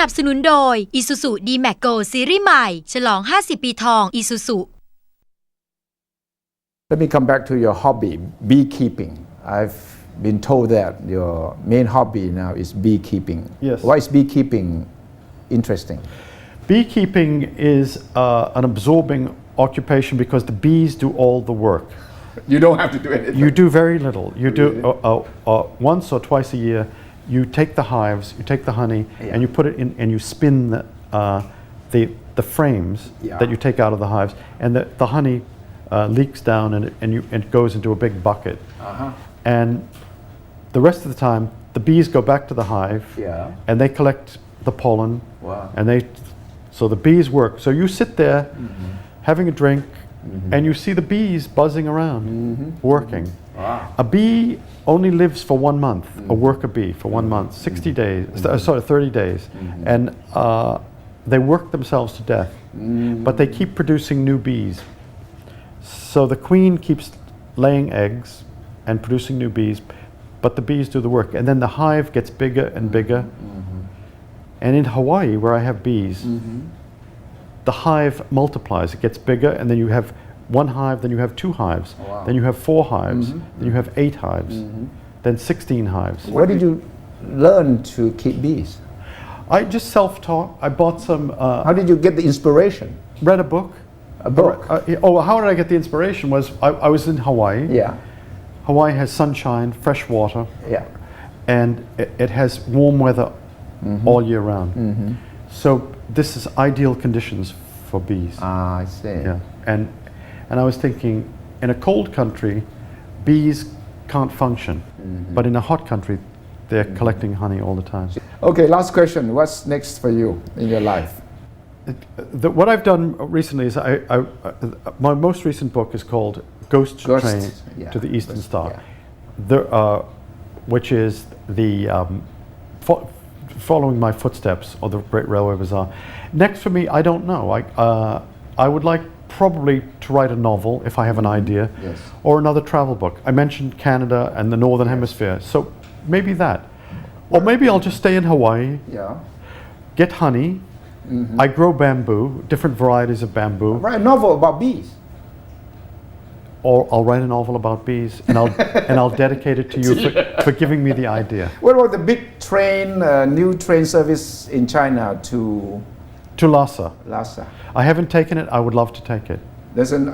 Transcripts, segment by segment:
นับสนุนโดย Isuzu D-Max Go ซีรีส์ใหม่ฉลอง 50 ปีทอง Isuzu Let me come back to your hobby, beekeeping. I've been told that your main hobby now is beekeeping. Yes. Why is beekeeping interesting? Beekeeping is an absorbing occupation because the bees do all the work. You don't have to do anything. You do very little. You do once or twice a year. You take the hives, you take the honey, and you put it in, and you spin the frames that you take out of the hives, and the honey leaks down, and it goes into a big bucket. And the rest of the time, the bees go back to the hive, and they collect the pollen, and so the bees work. So you sit there, having a drink, and you see the bees buzzing around, working. A bee only lives for 1 month, a worker bee for 1 month, 30 days, and they work themselves to death, but they keep producing new bees. So the queen keeps laying eggs and producing new bees, but the bees do the work, and then the hive gets bigger and bigger. And in Hawaii, where I have bees, the hive multiplies. It gets bigger, and then you have 1 hive, then you have 2 hives, then you have 4 hives, then you have 8 hives, then 16 hives. Where did you learn to keep bees? I just self-taught. I bought some. How did you get the inspiration? Read a book. A book? How did I get the inspiration? Was I was in Hawaii. Yeah. Hawaii has sunshine, fresh water, and it has warm weather all year round. So this is ideal conditions for bees. I see. Yeah, and I was thinking, in a cold country, bees can't function, but in a hot country, they're collecting honey all the time. Okay, last question. What's next for you in your life? What I've done recently is my most recent book is called Ghost Train to the Eastern Star, which is the following my footsteps of the Great Railway Bazaar. Next for me, I don't know. I would like probably to write a novel if I have an idea, or another travel book. I mentioned Canada and the Northern Hemisphere, so maybe that. Or maybe I'll just stay in Hawaii, get honey, I grow bamboo, different varieties of bamboo. Write a novel about bees. Or I'll write a novel about bees, and I'll dedicate it to you for giving me the idea. What about the big train, new train service in China to Lhasa? Lhasa. I haven't taken it. I would love to take it. Doesn't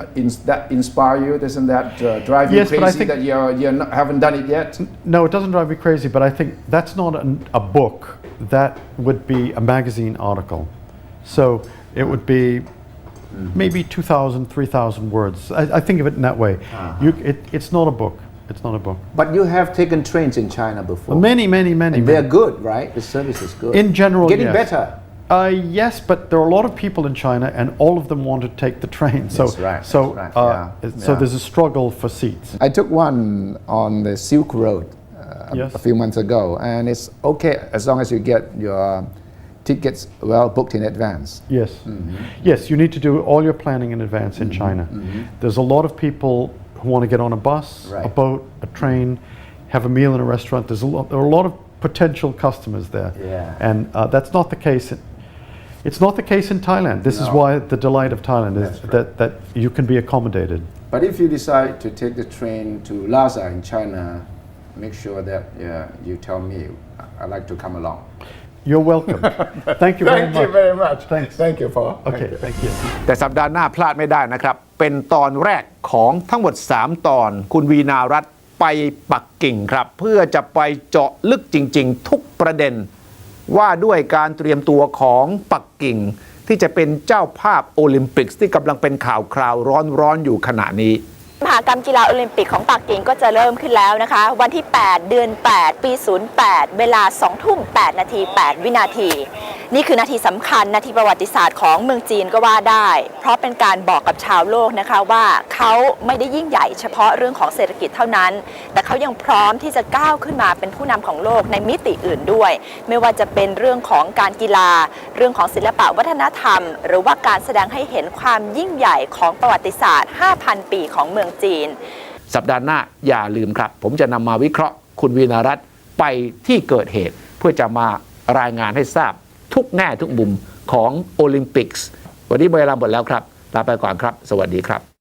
that inspire you? Doesn't that drive you crazy that you haven't done it yet? No, it doesn't drive me crazy, but I think that's not a book. That would be a magazine article. So it would be maybe 2,000, 3,000 words. I think of it in that way. It's not a book. It's not a book. But you have taken trains in China before. Many. And they're good, right? The service is good. In general, getting yes. better. Yes, but there are a lot of people in China, and all of them want to take the train. So there's a struggle for seats. I took one on the Silk Road a few months ago, and it's okay as long as you get your tickets well booked in advance. Yes, yes, you need to do all your planning in advance in China. There's a lot of people who want to get on a bus, a boat, a train, have a meal in a restaurant. There are a lot of potential customers there, and that's not the case. It's not the case in Thailand. This is why the delight of Thailand is that you can be accommodated. But if you decide to take the train to Lhasa in China, make sure that you tell me. I'd like to come along. You're welcome. Thank you very much. Thank you very much. Thanks. Thank you, Paul. Okay, thank you. แต่สัปดาห์หน้าพลาดไม่ได้นะครับเป็นตอนแรกของทั้งหมด3ตอนคุณวีนารัตน์ไปปักกิ่งครับเพื่อจะไปเจาะลึกจริงๆทุกประเด็นว่าด้วยการเตรียมตัวของปักกิ่งที่จะเป็นเจ้าภาพโอลิมปิกที่กำลังเป็นข่าวคราวร้อนอยู่ขณะนี้มหกรรมกีฬาโอลิมปิกของปักกิ่งก็จะเริ่มขึ้นแล้วนะคะวันที่8เดือน8ปี08เวลา2 ทุ่ม 8 นาที 8 วินาทีนี่คือนาทีสำคัญนาทีประวัติศาสตร์ของเมืองจีนก็ว่าได้เพราะเป็นการบอกกับชาวโลกนะคะว่าเขาไม่ได้ยิ่งใหญ่เฉพาะเรื่องของเศรษฐกิจเท่านั้นแต่เขายังพร้อมที่จะก้าวขึ้นมาเป็นผู้นำของโลกในมิติอื่นด้วยไม่ว่าจะเป็นเรื่องของการกีฬาเรื่องของศิลปะวัฒนธรรมหรือว่าการแสดงให้เห็นความยิ่งใหญ่ของประวัติศาสตร์ 5,000 ปีของเมืองจีนสัปดาห์หน้าอย่าลืมครับผมจะนำมาวิเคราะห์คุณวีนารัตน์ไปที่เกิดเหตุเพื่อจะมารายงานให้ทราบ ทุกแง่ทุกมุมของโอลิมปิกส์วันนี้เวลาหมดแล้วครับลาไปก่อนครับสวัสดีครับ